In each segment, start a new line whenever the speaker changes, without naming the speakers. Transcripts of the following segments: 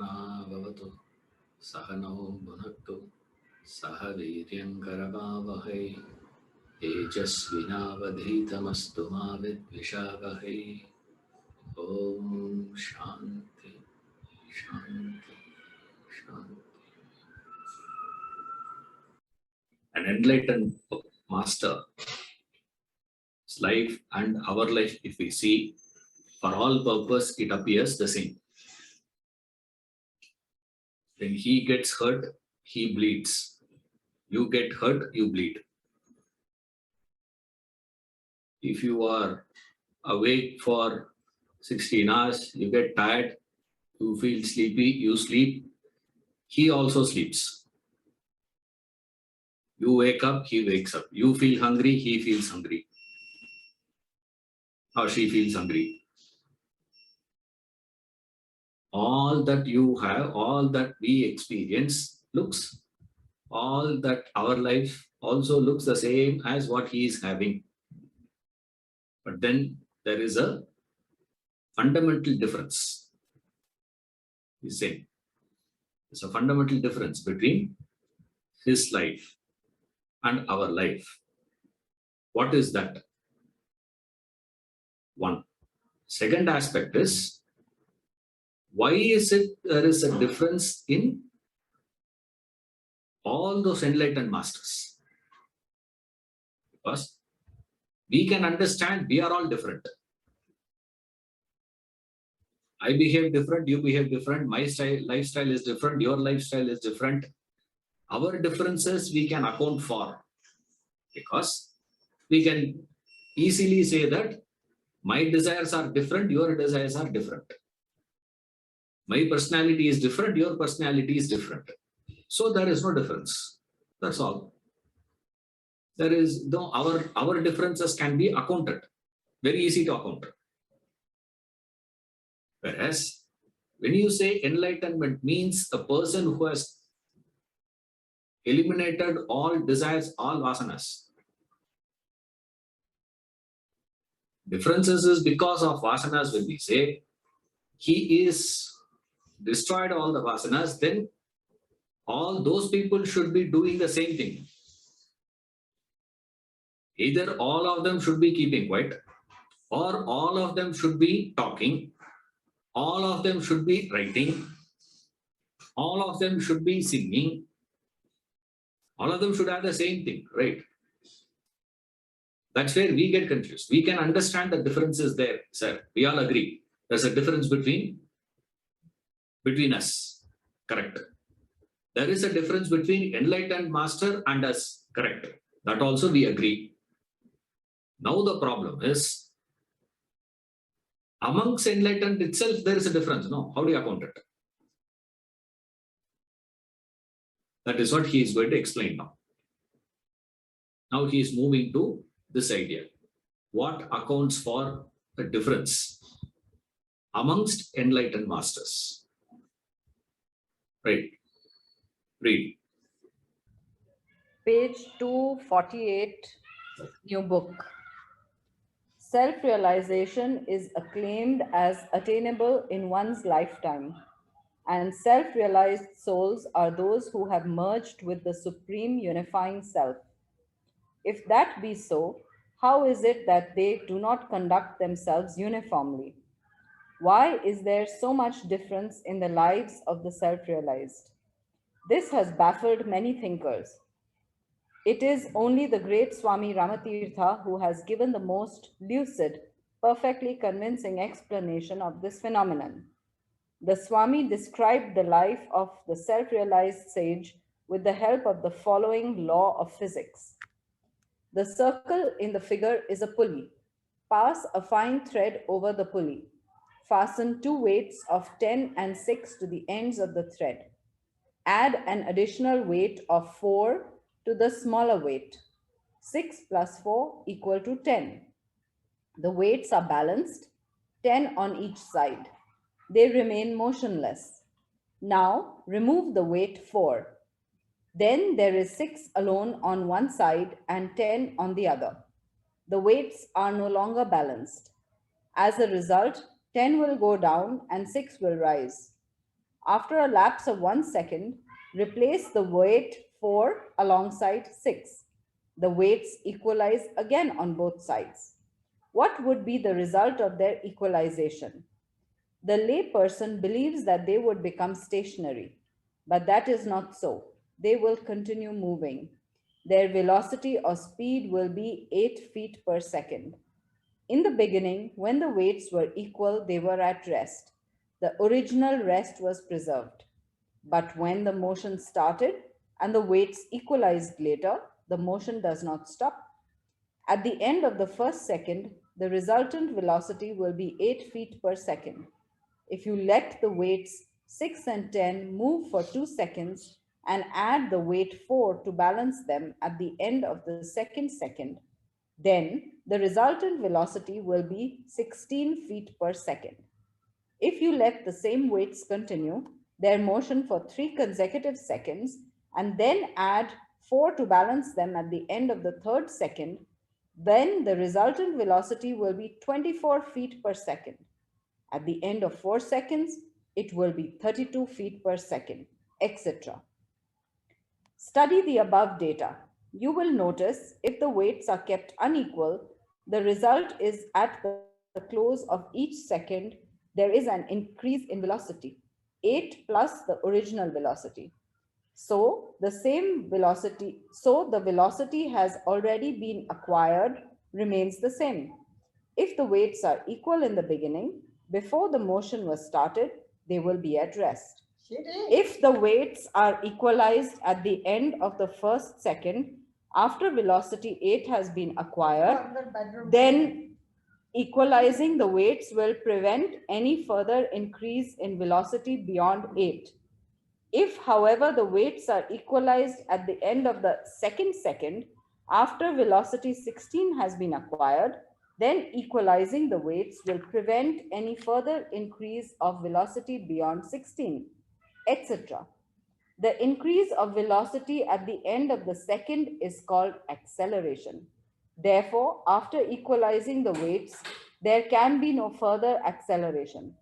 Sahana Bhavatu Sahano Bhunaktu Saha Viryam Karavavahai Tejasvinavadhitamastu ma vidvishavahai. Om Shanti Shanti Shanti. An enlightened master, his life and our life, if we see, for all purpose, it appears the same. When he gets hurt, he bleeds. You get hurt, you bleed. If you are awake for 16 hours, you get tired, you feel sleepy, you sleep, he also sleeps. You wake up, he wakes up. You feel hungry, he feels hungry. Or she feels hungry. All that you have, all that we experience looks, all that our life also looks the same as what he is having. But then there is a fundamental difference. He's saying there's a fundamental difference between his life and our life. What is that? One. Second aspect is, why is it there is a difference in all those enlightened masters? Because we can understand we are all different. I behave different, you behave different, my lifestyle is different, your lifestyle is different. Our differences we can account for, because we can easily say that my desires are different, your desires are different. My personality is different, your personality is different. So there is no difference. That's all. There is no, our differences can be accounted. Very easy to account. Whereas when you say enlightenment means a person who has eliminated all desires, all vasanas. Differences is because of vasanas. When we say he is destroyed all the vasanas, then all those people should be doing the same thing. Either all of them should be keeping quiet, or all of them should be talking, all of them should be writing, all of them should be singing, all of them should have the same thing, right? That's where we get confused. We can understand the differences there, sir. We all agree. There's a difference between us, correct? There is a difference between enlightened master and us, correct? That also we agree. Now the problem is, amongst enlightened itself, there is a difference. No, how do you account it? That is what he is going to explain now. Now he is moving to this idea. What accounts for the difference amongst enlightened masters? Right. Read.
Page 248, new book. Self-realization is acclaimed as attainable in one's lifetime, and self-realized souls are those who have merged with the supreme unifying self. If that be so, how is it that they do not conduct themselves uniformly? Why is there so much difference in the lives of the self-realized? This has baffled many thinkers. It is only the great Swami Ramatirtha who has given the most lucid, perfectly convincing explanation of this phenomenon. The Swami described the life of the self-realized sage with the help of the following law of physics. The circle in the figure is a pulley. Pass a fine thread over the pulley. Fasten two weights of 10 and 6 to the ends of the thread. Add an additional weight of 4 to the smaller weight. 6 plus 4 equal to 10. The weights are balanced, 10 on each side. They remain motionless. Now remove the weight 4. Then there is 6 alone on one side and 10 on the other. The weights are no longer balanced. As a result, 10 will go down and 6 will rise. After a lapse of 1 second, replace the weight 4 alongside 6. The weights equalize again on both sides. What would be the result of their equalization? The layperson believes that they would become stationary, but that is not so. They will continue moving. Their velocity or speed will be 8 feet per second. In the beginning, when the weights were equal, they were at rest. The original rest was preserved. But when the motion started and the weights equalized later, the motion does not stop. At the end of the first second, the resultant velocity will be 8 feet per second. If you let the weights 6 and 10 move for 2 seconds and add the weight 4 to balance them at the end of the second, then the resultant velocity will be 16 feet per second. If you let the same weights continue their motion for 3 consecutive seconds and then add 4 to balance them at the end of the third second, then the resultant velocity will be 24 feet per second. At the end of 4 seconds, it will be 32 feet per second, etc. Study the above data. You will notice if the weights are kept unequal, the result is at the close of each second, there is an increase in velocity, 8 plus the original velocity. So the velocity has already been acquired remains the same. If the weights are equal in the beginning, before the motion was started, they will be at rest. If the weights are equalized at the end of the first second, after velocity 8 has been acquired, then equalizing the weights will prevent any further increase in velocity beyond 8. If, however, the weights are equalized at the end of the second, after velocity 16 has been acquired, then equalizing the weights will prevent any further increase of velocity beyond 16, etc. The increase of velocity at the end of the second is called acceleration. Therefore, after equalizing the weights, there can be no further acceleration.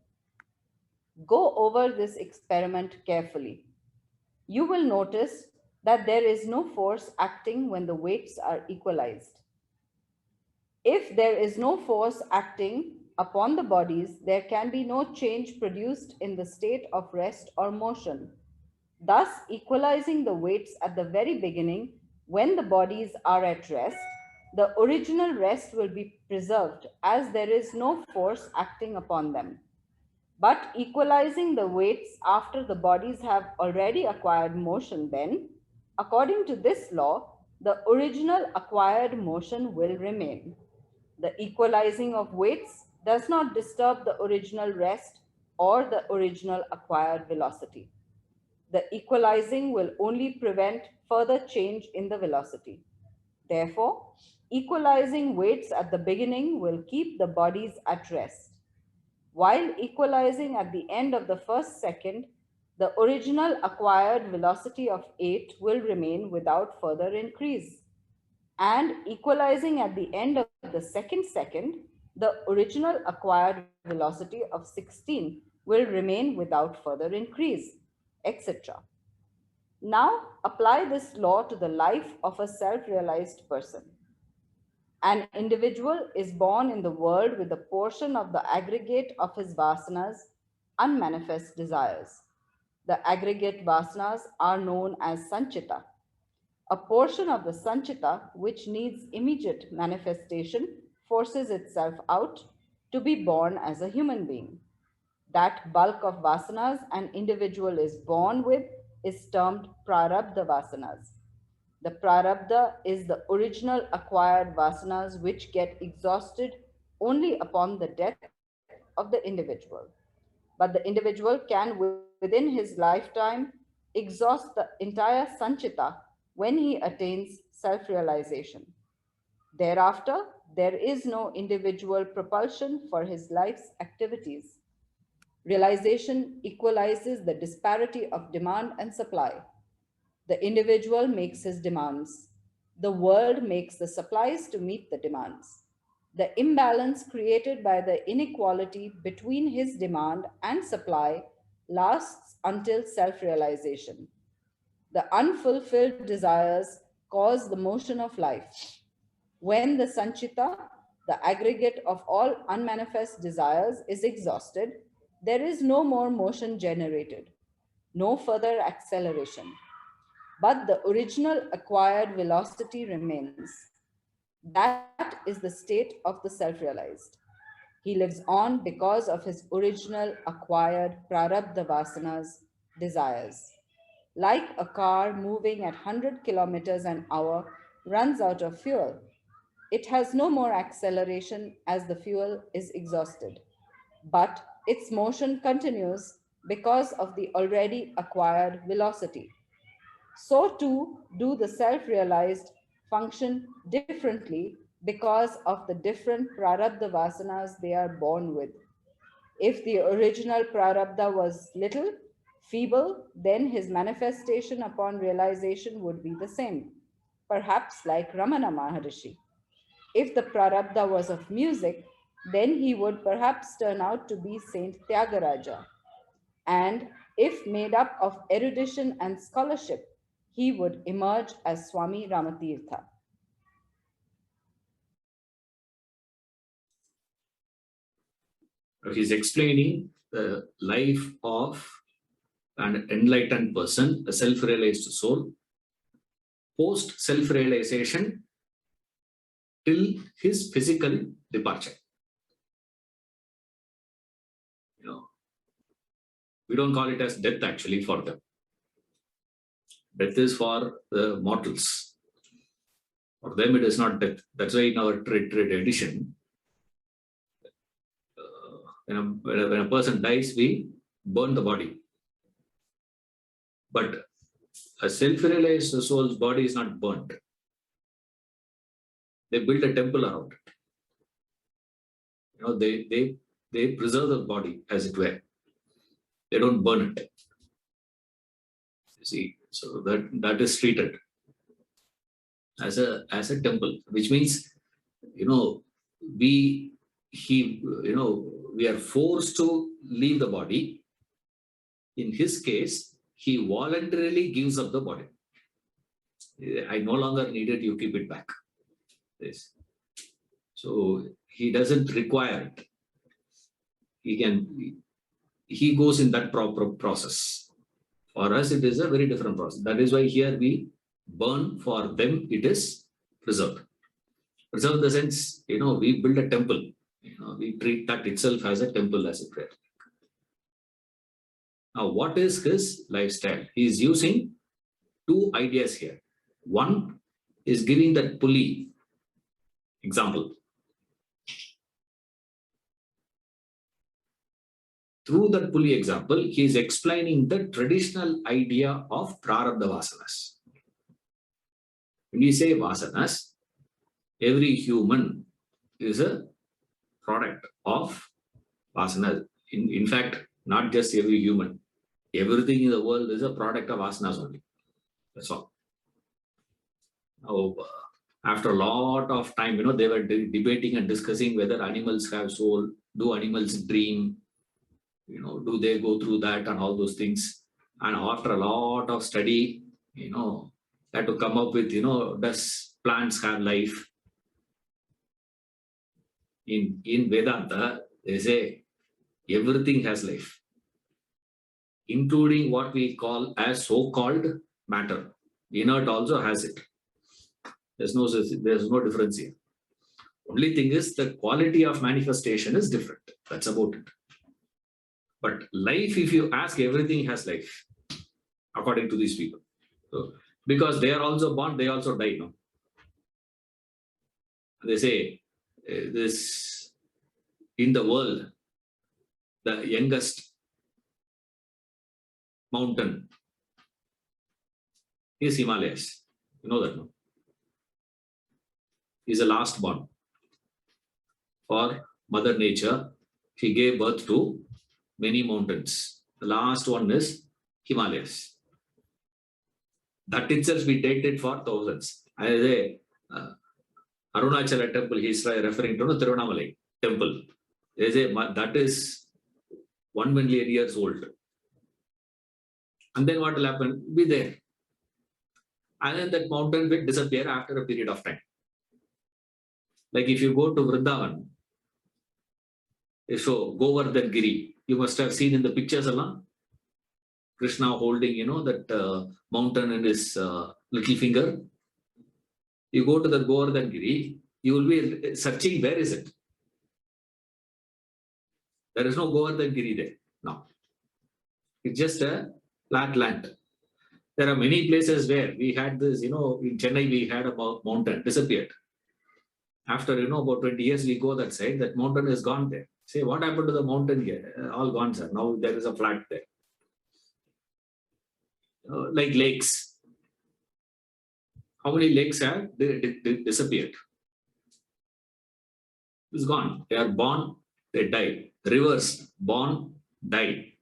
Go over this experiment carefully. You will notice that there is no force acting when the weights are equalized. If there is no force acting upon the bodies, there can be no change produced in the state of rest or motion. Thus, equalizing the weights at the very beginning, when the bodies are at rest, the original rest will be preserved as there is no force acting upon them. But equalizing the weights after the bodies have already acquired motion, then, according to this law, the original acquired motion will remain. The equalizing of weights does not disturb the original rest or the original acquired velocity. The equalizing will only prevent further change in the velocity. Therefore, equalizing weights at the beginning will keep the bodies at rest. While equalizing at the end of the first second, the original acquired velocity of 8 will remain without further increase. And equalizing at the end of the second, the original acquired velocity of 16 will remain without further increase, etc. Now apply this law to the life of a self-realized person. An individual is born in the world with a portion of the aggregate of his vasanas, unmanifest desires. The aggregate vasanas are known as sanchita. A portion of the sanchita, which needs immediate manifestation, forces itself out to be born as a human being. That bulk of vasanas an individual is born with is termed prarabdha vasanas. The prarabdha is the original acquired vasanas which get exhausted only upon the death of the individual. But the individual can, within his lifetime, exhaust the entire sanchita when he attains self-realization. Thereafter, there is no individual propulsion for his life's activities. Realization equalizes the disparity of demand and supply. The individual makes his demands. The world makes the supplies to meet the demands. The imbalance created by the inequality between his demand and supply lasts until self realization. The unfulfilled desires cause the motion of life. When the Sanchita, the aggregate of all unmanifest desires, is exhausted, there is no more motion generated, no further acceleration. But the original acquired velocity remains. That is the state of the self realized. He lives on because of his original acquired prarabdha vasanas, desires. Like a car moving at 100 kilometers an hour runs out of fuel, it has no more acceleration as the fuel is exhausted, but its motion continues because of the already acquired velocity. So too do the self realized function differently because of the different prarabdha vasanas they are born with. If the original prarabdha was little, feeble, then his manifestation upon realization would be the same, perhaps like Ramana Maharishi. If the prarabdha was of music, then he would perhaps turn out to be Saint Tyagaraja. And if made up of erudition and scholarship, he would emerge as Swami Ramatirtha.
He's explaining the life of an enlightened person, a self-realized soul, post self-realization till his physical departure. You know, we don't call it as death actually for them. Death is for the mortals. For them, it is not death. That's why in our trade edition, when a person dies, we burn the body. But a self-realized soul's body is not burnt. They build a temple around it. You know, they preserve the body, as it were. They don't burn it. You see, so that is treated as a temple, which means, we are forced to leave the body. In his case, he voluntarily gives up the body. I no longer need it, you keep it back. Yes. So he doesn't require it. He goes in that proper process. For us, it is a very different process. That is why here we burn. For them, it is preserved. Preserved in the sense, we build a temple. We treat that itself as a temple, as it were. Now, what is his lifestyle? He is using two ideas here. One is giving that pulley example. Through that pulley example, he is explaining the traditional idea of prarabdha vasanas. When we say vasanas, every human is a product of vasanas. In fact, not just every human. Everything in the world is a product of vasanas only. That's all. Now, after a lot of time, they were debating and discussing whether animals have soul, do animals dream, do they go through that and all those things. And after a lot of study, had to come up with, does plants have life? In Vedanta, they say everything has life, including what we call as so-called matter. Inert also has it. There's no difference here. Only thing is the quality of manifestation is different. That's about it. But life, if you ask, everything has life, according to these people. So, because they are also born, they also die. No? They say this in the world, the youngest mountain is Himalayas. You know that, no? Is the last born. For Mother Nature, she gave birth to many mountains. The last one is Himalayas. That itself we dated for thousands. I say, Arunachala temple, he is referring to the Tiruvannamalai temple. They say that is 1 million years old. And then what will happen? Be there. And then that mountain will disappear after a period of time. Like if you go to Vrindavan, so Govardhan Giri, you must have seen in the pictures along Krishna holding, that mountain in his little finger. You go to the Govardhan Giri, you will be searching where is it. There is no Govardhan Giri there now. It's just a flat land. There are many places where we had this, in Chennai we had a mountain disappeared. After about 20 years, we go that side. That mountain is gone there. Say, what happened to the mountain here? All gone, sir. Now there is a flat there. Like lakes. How many lakes have disappeared? It's gone. They are born, they die. Rivers, born, die.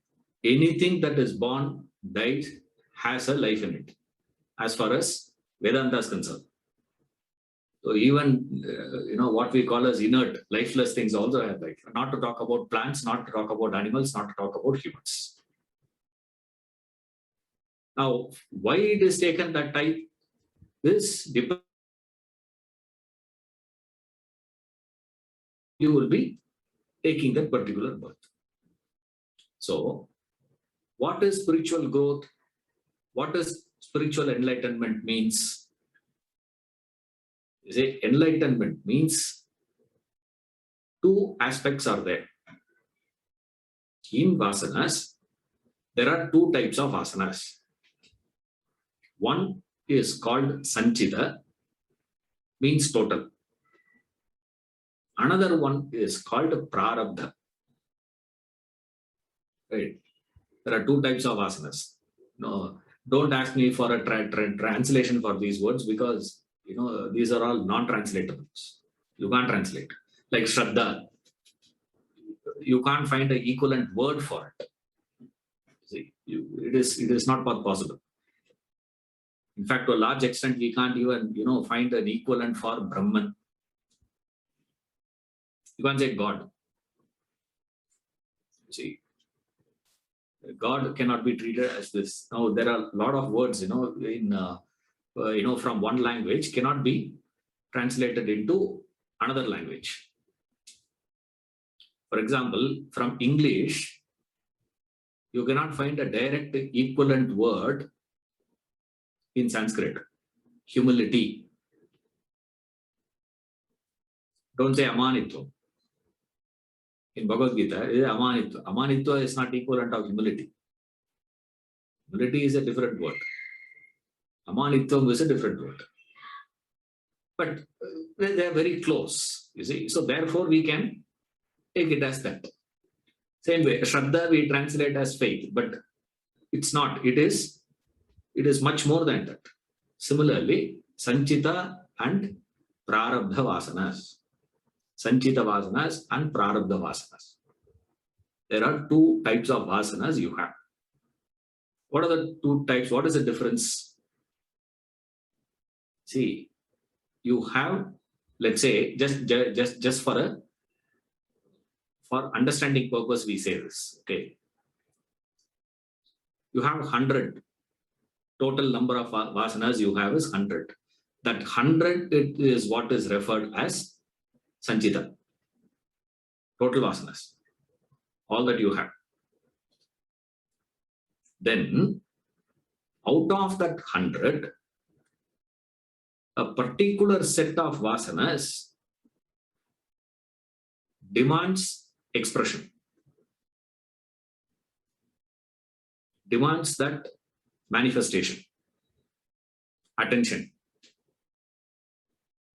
Anything that is born, dies, has a life in it. As far as Vedanta is concerned. So even, what we call as inert, lifeless things also have life. Not to talk about plants, not to talk about animals, not to talk about humans. Now, why it is taken that type? This depends. You will be taking that particular birth. So, what is spiritual growth? What is spiritual enlightenment means? You say enlightenment means two aspects are there. In vasanas, there are two types of asanas. One is called sanchita, means total. Another one is called prarabdha. Right? There are two types of asanas. No, don't ask me for a translation for these words because these are all non-translatables. You can't translate. Like Shraddha, you can't find an equivalent word for it. See, it is not possible. In fact, to a large extent, we can't even find an equivalent for Brahman. You can't say God. See, God cannot be treated as this. Now, there are a lot of words, from one language cannot be translated into another language. For example, from English, you cannot find a direct equivalent word in Sanskrit. Humility. Don't say amanitva. In Bhagavad Gita, it is amanitva. Amanitva is not equivalent of humility. Humility is a different word. Amanitva is a different word. But they are very close, you see. So therefore, we can take it as that. Same way, Shraddha we translate as faith, but it's not. It is much more than that. Similarly, Sanchita and Prarabdha Vasanas. Sanchita Vasanas and Prarabdha Vasanas. There are two types of Vasanas you have. What are the two types? What is the difference? See, you have, let's say, just for understanding purpose, we say this. Okay, you have 100. Total number of vasanas you have is 100. That 100 is what is referred as Sanchita. Total vasanas. All that you have. Then, out of that 100, a particular set of vasanas demands expression. Demands that manifestation. Attention.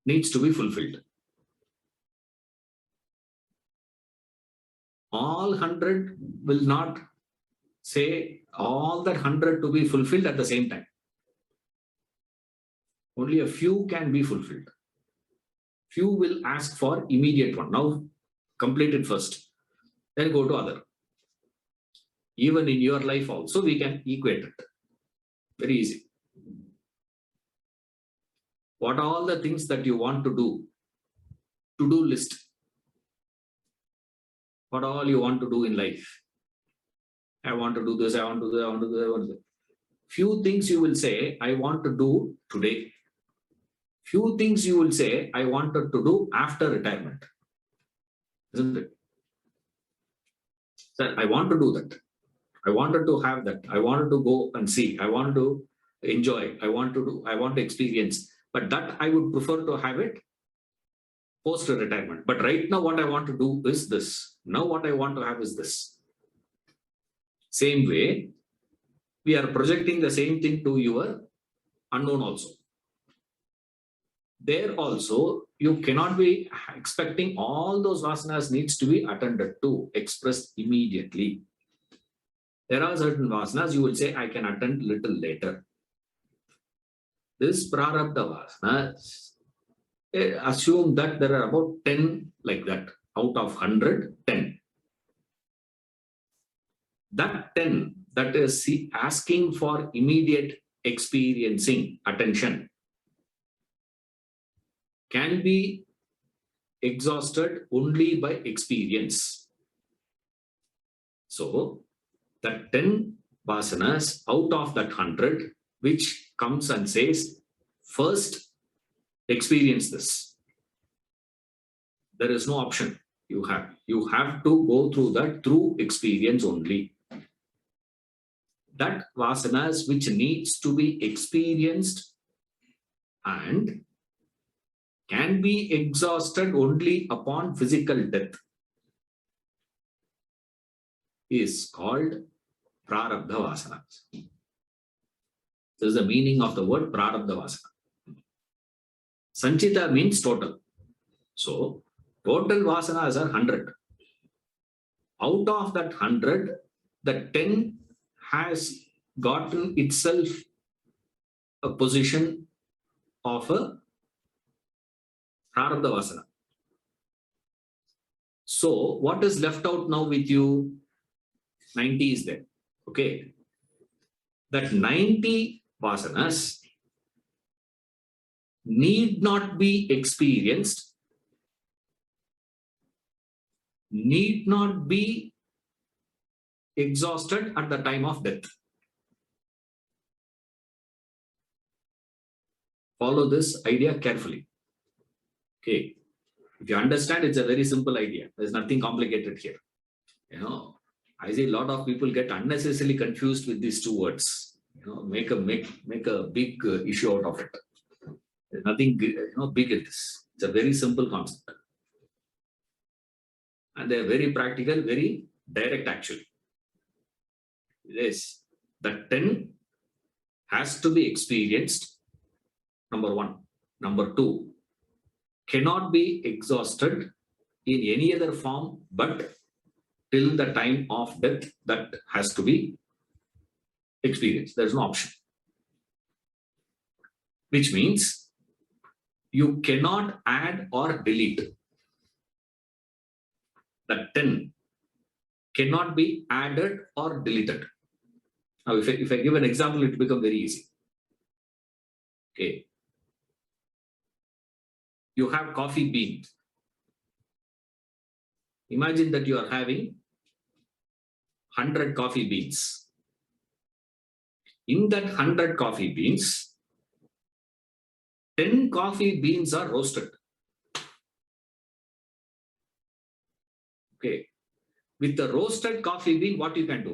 Needs to be fulfilled. All 100 will not say all that 100 to be fulfilled at the same time. Only a few can be fulfilled. Few will ask for immediate one. Now, complete it first. Then go to other. Even in your life also, we can equate it. Very easy. What are all the things that you want to do? To-do list. What all you want to do in life? I want to do this, I want to do that, I want to do that, I want to do that. Few things you will say, I want to do today. Few things you will say, I wanted to do after retirement. Isn't it? Sir, I want to do that. I wanted to have that. I wanted to go and see. I want to enjoy. I want to experience. But that I would prefer to have it post retirement. But right now, what I want to do is this. Now, what I want to have is this. Same way, we are projecting the same thing to your unknown also. There also, you cannot be expecting all those vasanas needs to be attended to, expressed immediately. There are certain vasanas you will say, I can attend little later. This prarabdha vasanas, assume that there are about 10 like that. Out of 100, 10. That 10 that is asking for immediate experiencing attention can be exhausted only by experience. So, that 10 vasanas out of that 100, which comes and says, first experience this. There is no option you have. You have to go through that through experience only. That vasanas which needs to be experienced and can be exhausted only upon physical death is called prarabdha vasanas. This is the meaning of the word prarabdha vasana. Sanchita means total. So, total vasanas are 100. Out of that 100, the 10 has gotten itself a position of a prarabdha vasana. So, what is left out now with you? 90 is there. Okay. That 90 vasanas need not be experienced, need not be exhausted at the time of death. Follow this idea carefully. Okay. If you understand, it's a very simple idea. There's nothing complicated here. I see a lot of people get unnecessarily confused with these two words. Make a big issue out of it. There's nothing big in this. It's a very simple concept. And they're very practical, very direct actually. Yes, the 10 has to be experienced, number one. Number two, cannot be exhausted in any other form but till the time of death. That has to be experienced. There's no option. Which means you cannot add or delete. That 10 cannot be added or deleted. Now, if I give an example, it will become very easy. Okay. You have coffee bean. Imagine that you are having 100 coffee beans. In that 100 coffee beans, 10 coffee beans are roasted. Okay. With the roasted coffee bean, what you can do?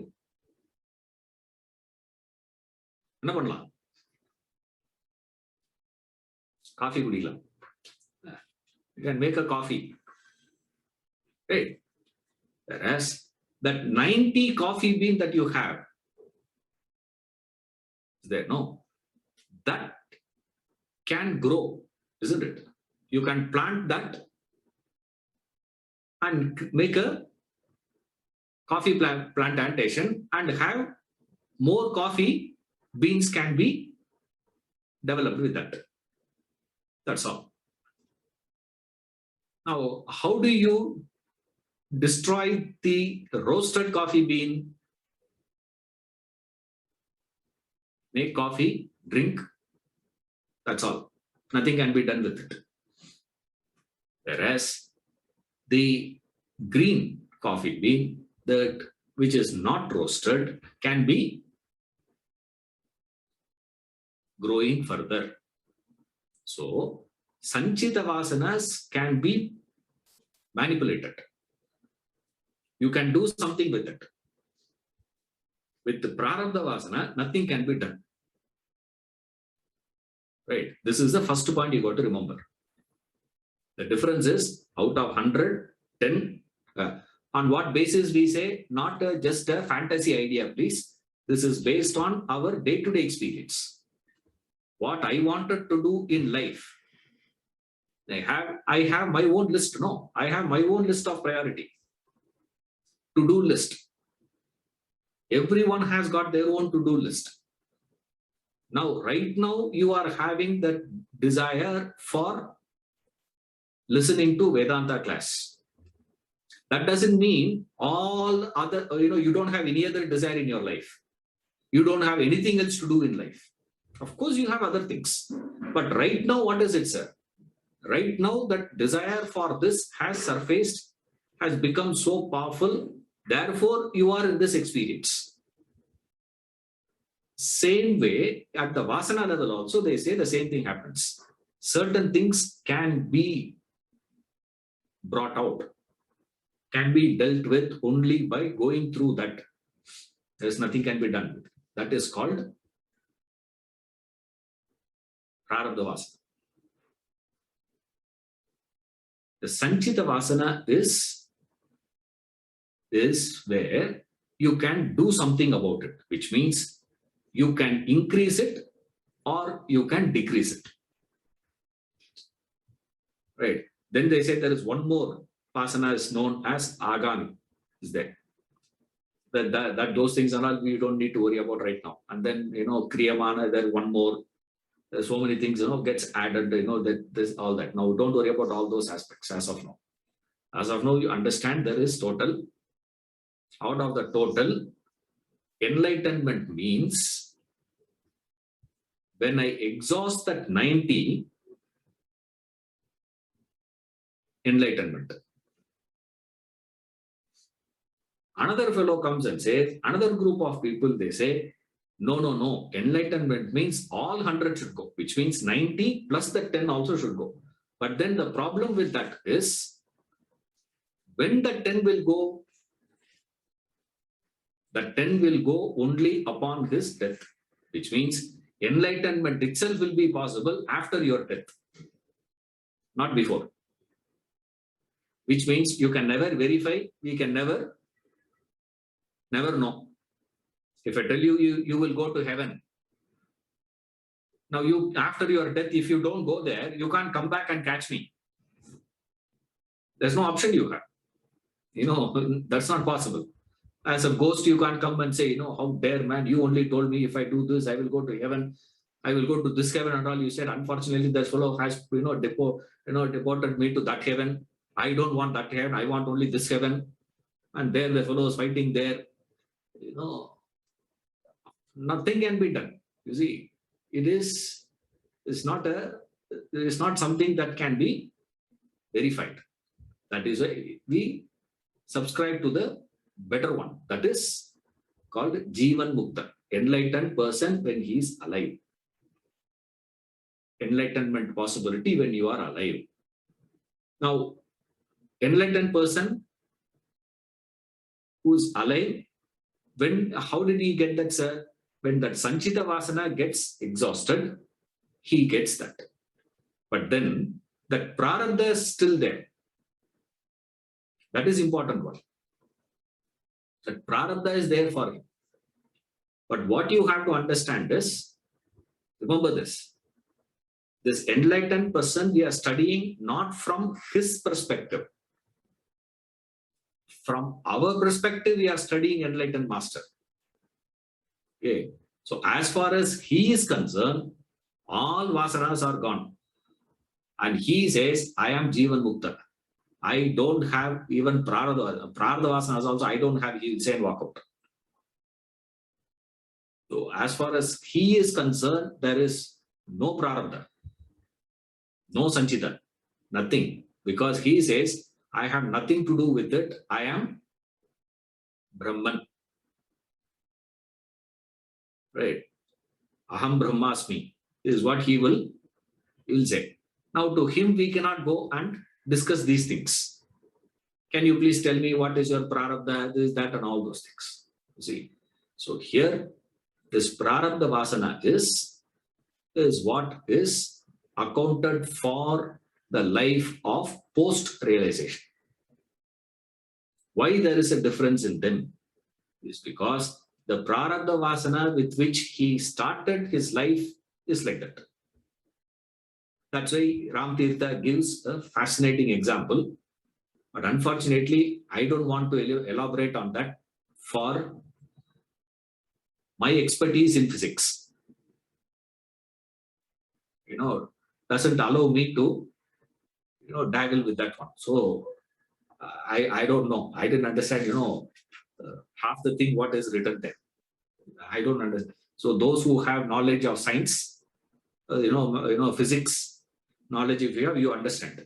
என்ன பண்ணலாம்? Coffee குடிக்கலாம். You can make a coffee. Right? Whereas that 90 coffee bean that you have, is there? No. That can grow, isn't it? You can plant that and make a coffee plantation and have more coffee beans can be developed with that. That's all. Now, how do you destroy the roasted coffee bean? Make coffee, drink. That's all. Nothing can be done with it. Whereas the green coffee bean, that which is not roasted, can be growing further. So, Sanchita Vasanas can be manipulated. You can do something with it. With the Prarabdha Vasana, nothing can be done. Right? This is the first point you got to remember. The difference is out of 100, 10. On what basis we say? Not just a fantasy idea, please. This is based on our day-to-day experience. What I wanted to do in life. I have my own list. No, I have my own list of priority. To-do list. Everyone has got their own to-do list. Now, right now, you are having that desire for listening to Vedanta class. That doesn't mean all other, you don't have any other desire in your life. You don't have anything else to do in life. Of course, you have other things. But right now, what is it, sir? Right now, that desire for this has surfaced, has become so powerful. Therefore, you are in this experience. Same way, at the Vasana level also, they say the same thing happens. Certain things can be brought out, can be dealt with only by going through that. There's nothing can be done. That is called Prarabdha Vasana. The Sanchita Vasana is where you can do something about it, which means you can increase it or you can decrease it. Right. Then they say there is one more Vasana is known as Agami. Is there? That those things are all we don't need to worry about right now. And then, Kriyamana, there one more. There's so many things, gets added, that this, all that. Now, don't worry about all those aspects as of now. As of now, you understand there is total. Out of the total, enlightenment means when I exhaust that 90, enlightenment. Another fellow comes and says, another group of people, they say, no. Enlightenment means all 100 should go, which means 90 plus the 10 also should go. But then the problem with that is, when the 10 will go, the 10 will go only upon his death, which means enlightenment itself will be possible after your death, not before. Which means you can never verify, we can never know. If I tell you, you will go to heaven. Now, after your death, if you don't go there, you can't come back and catch me. There's no option you have. That's not possible. As a ghost, you can't come and say, how dare man, you only told me if I do this, I will go to heaven. I will go to this heaven and all. You said, unfortunately, this fellow has, deported me to that heaven. I don't want that heaven. I want only this heaven. And there the fellow is fighting there. Nothing can be done. You see, it's not something that can be verified. That is why we subscribe to the better one. That is called Jivan Mukta, enlightened person when he is alive. Enlightenment possibility when you are alive. Now, enlightened person who is alive, how did he get that, sir? When that Sanchita Vasana gets exhausted, he gets that. But then that Prarabdha is still there. That is important one. That Prarabdha is there for him. But what you have to understand is, remember this enlightened person we are studying not from his perspective. From our perspective, we are studying enlightened master. Okay. So as far as he is concerned, all vasanas are gone. And he says, I am Jivan Mukta. I don't have even Prarabdha vasanas also, I don't have, he will say and walk out. So as far as he is concerned, there is no Prarabdha, no Sanchita, nothing. Because he says, I have nothing to do with it. I am Brahman. Right? Aham Brahmasmi. is what he will say. Now to him, we cannot go and discuss these things. Can you please tell me what is your prarabdha, this, that, and all those things? You see, so here, this prarabdha vasana is what is accounted for the life of post-realization. Why there is a difference in them is because the prarabdha vasana with which he started his life is like that. That's why Ram Tirtha gives a fascinating example. But unfortunately, I don't want to elaborate on that for my expertise in physics. Doesn't allow me to, dabble with that one. So I don't know. I didn't understand, half the thing what is written there. I don't understand. So those who have knowledge of science, physics knowledge, if you have, you understand.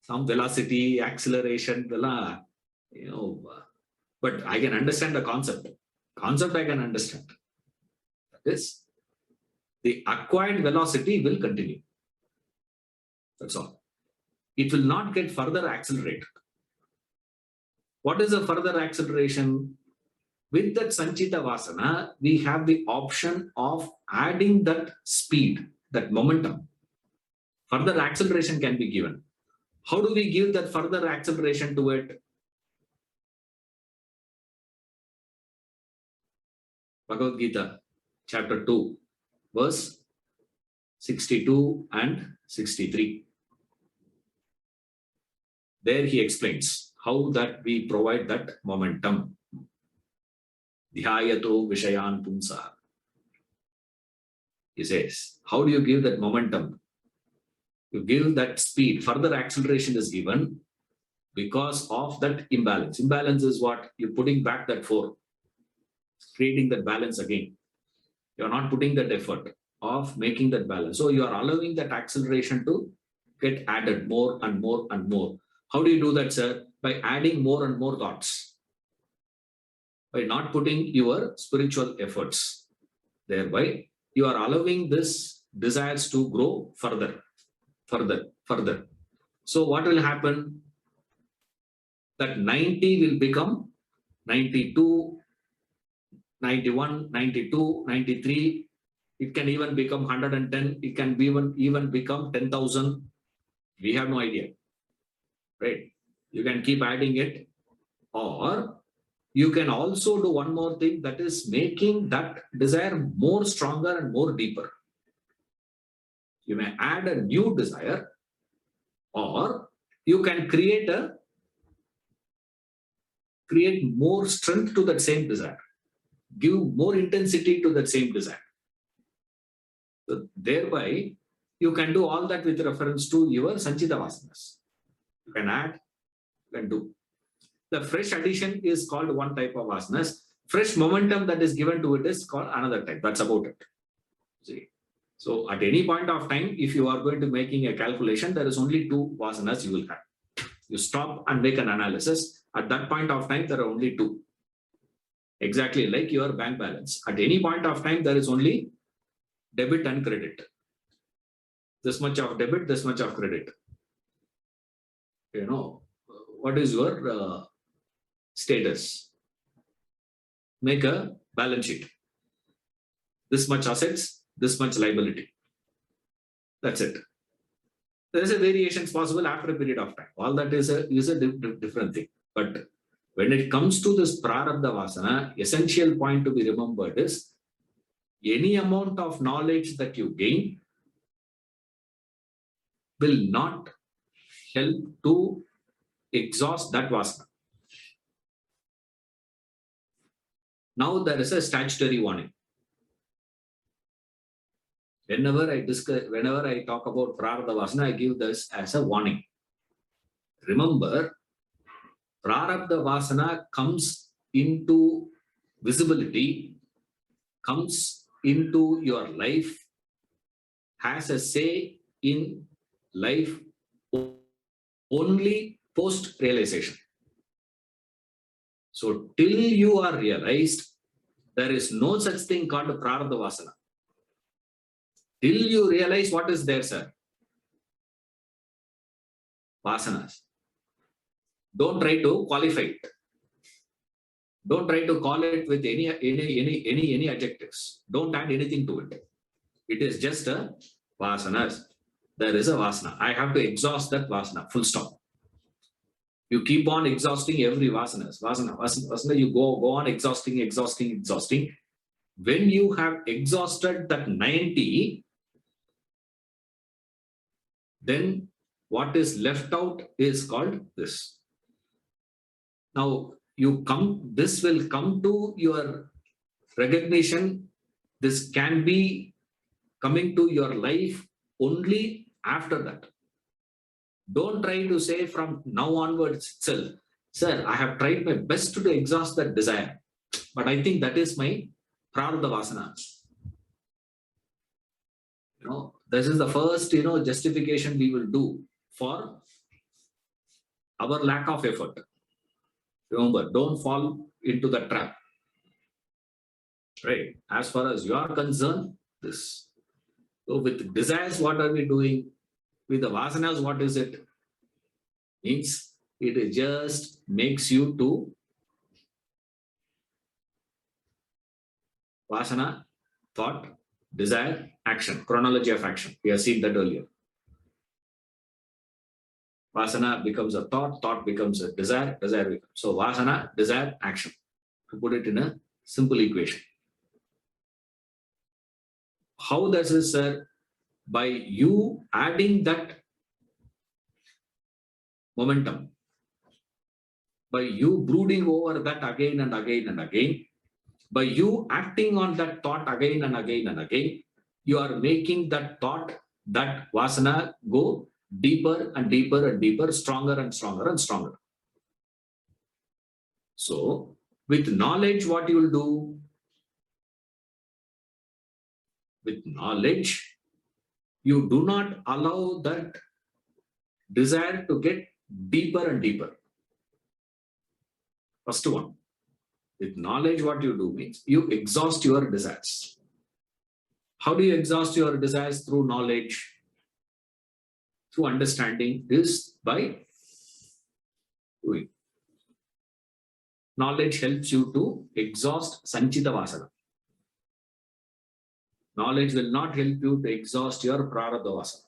Some velocity, acceleration, but I can understand the concept. Concept I can understand. That is, the acquired velocity will continue. That's all. It will not get further accelerated. What is the further acceleration? With that Sanchita Vasana, we have the option of adding that speed, that momentum. Further acceleration can be given. How do we give that further acceleration to it? Bhagavad Gita, chapter 2, verse 62 and 63. There he explains how that we provide that momentum. Dhyayato Vishayan Pumsa. He says, how do you give that momentum? You give that speed. Further acceleration is given because of that imbalance. Imbalance is what? You're putting back that 4, creating that balance again. You're not putting that effort of making that balance. So you are allowing that acceleration to get added more and more and more. How do you do that, sir? By adding more and more thoughts. By not putting your spiritual efforts. Thereby, you are allowing this desires to grow further. So what will happen? That 90 will become 92, 91, 92, 93. It can even become 110. It can even become 10,000. We have no idea. Right? You can keep adding it. Or you can also do one more thing, that is making that desire more stronger and more deeper. You may add a new desire, or you can create more strength to that same desire, give more intensity to that same desire. So thereby, you can do all that with reference to your Sanchita Vasanas. You can add, you can do. The fresh addition is called one type of vasanas. Fresh momentum that is given to it is called another type. That's about it. See. So at any point of time, if you are going to making a calculation, there is only 2 vasanas you will have. You stop and make an analysis. At that point of time, there are only 2. Exactly like your bank balance. At any point of time, there is only debit and credit. This much of debit, this much of credit. What is your status? Make a balance sheet. This much assets, this much liability. That's it. There is a variations possible after a period of time. All that is a different thing. But when it comes to this prarabdha vasana, essential point to be remembered is any amount of knowledge that you gain will not help to exhaust that vasana. Now there is a statutory warning. Whenever I talk about prarabdha vasana, I give this as a warning. Remember, prarabdha vasana comes into visibility, comes into your life, has a say in life only post-realization. So till you are realized, there is no such thing called prarabdha vasana. Till you realize what is there, sir. Vasanas. Don't try to qualify it. Don't try to call it with any adjectives. Don't add anything to it. It is just a vasanas. There is a vasana. I have to exhaust that vasana. Full stop. You keep on exhausting every vasanas. Vasana. You go on exhausting. When you have exhausted that 90, then what is left out is called this. Now, this will come to your recognition. This can be coming to your life only after that. Don't try to say from now onwards itself, sir, I have tried my best to exhaust that desire, but I think that is my prarabdha vasana. This is the first, justification we will do for our lack of effort. Remember, don't fall into the trap. Right? As far as you are concerned, this. So with desires, what are we doing? With the vasanas, what is it? Means it just makes you to vasana, thought, desire, action, chronology of action. We have seen that earlier. Vasana becomes a thought becomes a desire becomes. So vasana, desire, action. To put it in a simple equation. How does this, sir? By you adding that momentum, by you brooding over that again and again, by you acting on that thought again and again, you are making that thought, that vasana go deeper and deeper, stronger and stronger. So, with knowledge, what you will do? With knowledge, you do not allow that desire to get deeper and deeper. First one. With knowledge, what you do means you exhaust your desires. How do you exhaust your desires? Through knowledge, through understanding, is by doing. Knowledge helps you to exhaust sanchita vasana. Knowledge will not help you to exhaust your prarabdha vasana.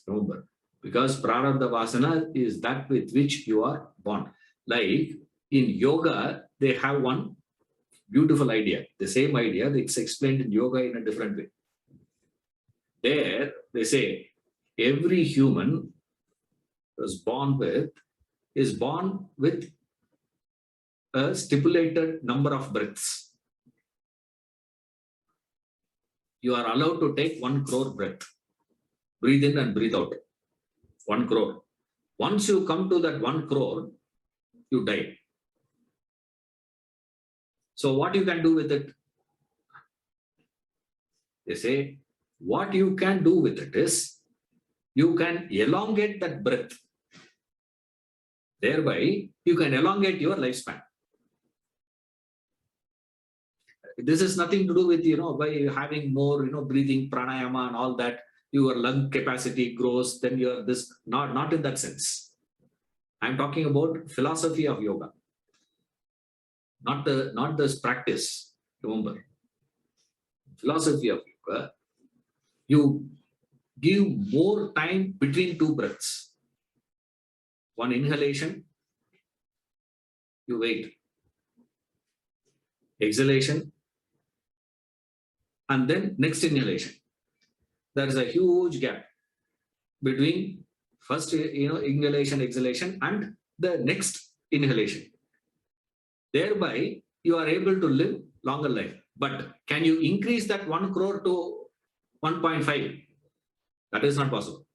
Remember, because prarabdha vasana is that with which you are born. Like in yoga, they have one beautiful idea. The same idea, it's explained in yoga in a different way. There, they say, every human is born with a stipulated number of breaths. You are allowed to take 1 crore breath. Breathe in and breathe out. 1 crore. Once you come to that 1 crore, you die. So what you can do with it? They say, what you can do with it is, you can elongate that breath. Thereby, you can elongate your lifespan. This is nothing to do with, by having more, breathing, pranayama and all that, your lung capacity grows, then you're this, not in that sense. I'm talking about philosophy of yoga. Not this practice, remember. Philosophy of yoga, you give more time between 2 breaths. One inhalation, you wait. Exhalation, and then next inhalation. There is a huge gap between first, inhalation, exhalation, and the next inhalation. Thereby, you are able to live longer life. But can you increase that 1 crore to 1.5? That is not possible.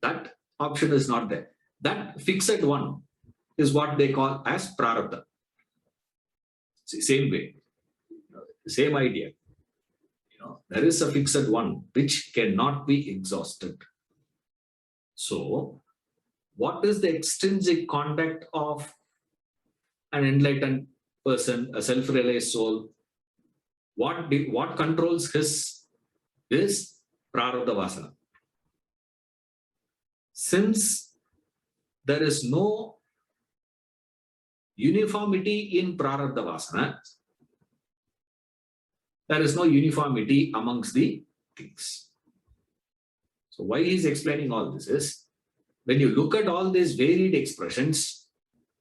That option is not there. That fixed one is what they call as prarabdha. Same way, same idea. There is a fixed one which cannot be exhausted. So, what is the extrinsic conduct of an enlightened person, a self-realized soul? what controls his is prarabdha vasana. Since there is no uniformity in prarabdha vasana, there is no uniformity amongst the things. So why he's explaining all this is, when you look at all these varied expressions,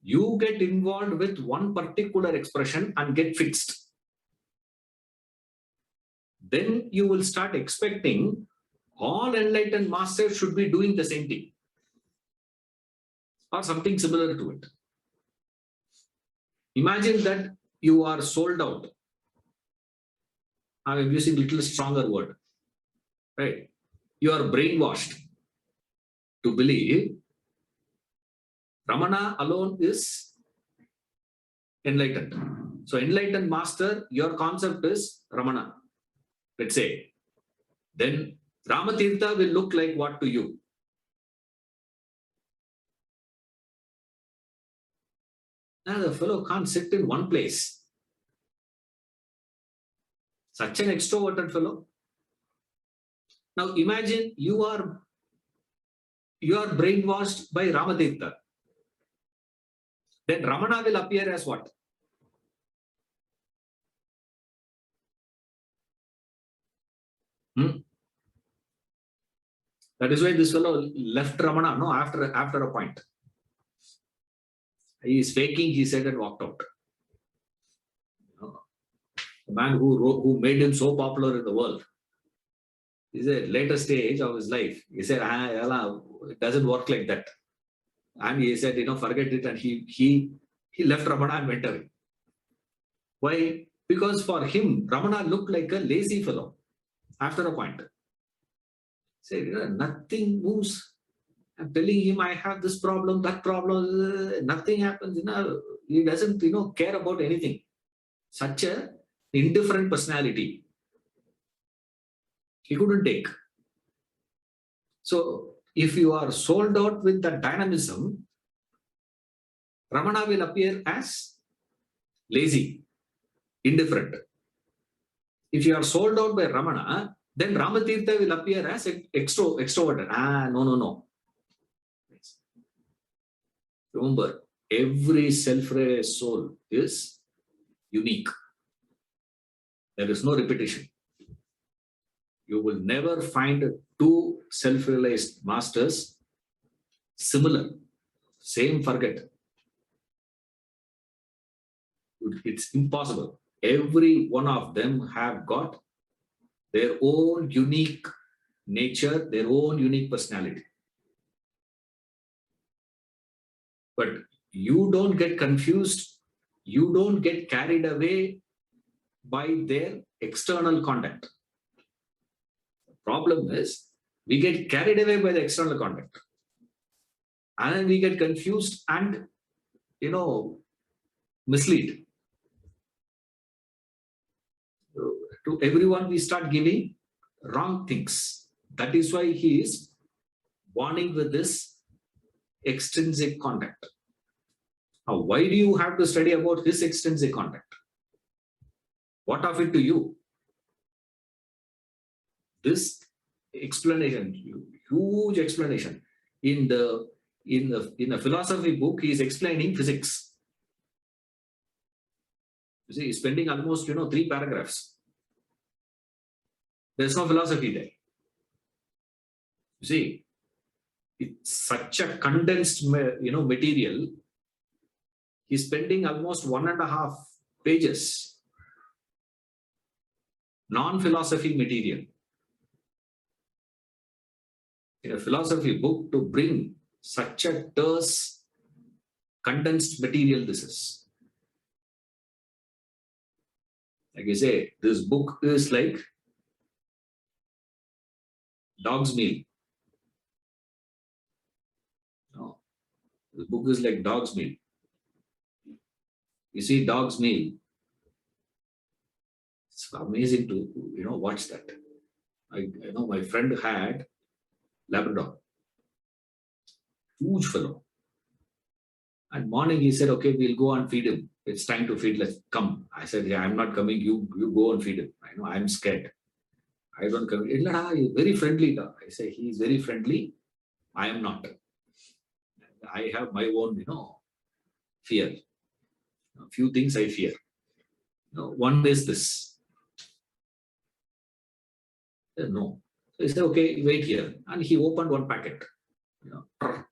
you get involved with one particular expression and get fixed. Then you will start expecting all enlightened masters should be doing the same thing or something similar to it. Imagine that you are sold out. I am using a little stronger word, right? You are brainwashed to believe Ramana alone is enlightened. So enlightened master, your concept is Ramana, let's say. Then Ramatirtha will look like what to you? Now the fellow can't sit in one place. Such an extroverted fellow. Now imagine you are brainwashed by Ramatirtha. Then Ramana will appear as what? That is why this fellow left Ramana, no, after a point. He is faking, he said, and walked out. The man who made him so popular in the world. He said, later stage of his life, he said, it doesn't work like that. And he said, forget it. And he left Ramana and went away. Why? Because for him, Ramana looked like a lazy fellow after a point. Say, nothing moves. I'm telling him I have this problem, that problem, nothing happens. He doesn't, care about anything. Such a indifferent personality. He couldn't take. So if you are sold out with that dynamism, Ramana will appear as lazy, indifferent. If you are sold out by Ramana, then Ramatirtha will appear as extroverted. No. Remember, every self-realized soul is unique. There is no repetition. You will never find two self-realized masters similar, same forget. It's impossible. Every one of them have got their own unique nature, their own unique personality. But you don't get confused, you don't get carried away by their external conduct. The problem is, we get carried away by the external conduct. And then we get confused and, mislead. To everyone, we start giving wrong things. That is why he is warning with this extrinsic conduct. Now, why do you have to study about his extrinsic conduct? What of it to you? This explanation, huge explanation. In a philosophy book, he is explaining physics. You see, he's spending almost 3 paragraphs. There's no philosophy there. You see, it's such a condensed material. He's spending almost 1.5 pages non-philosophy material in a philosophy book to bring such a terse condensed material. This is, like I say, this book is like dog's meal. No, the book is like dog's meal. You see, dog's meal. It's amazing to watch that. I know my friend had Labrador, huge fellow. And morning he said, okay, we'll go and feed him. it's time to feed. Let's come. I said, yeah, I'm not coming. You go and feed him. I know I'm scared. I don't come. He's very friendly. I say, he's very friendly. I am not. I have my own, fear. A few things I fear. One is this. No. So he said, okay, wait here. And he opened one packet.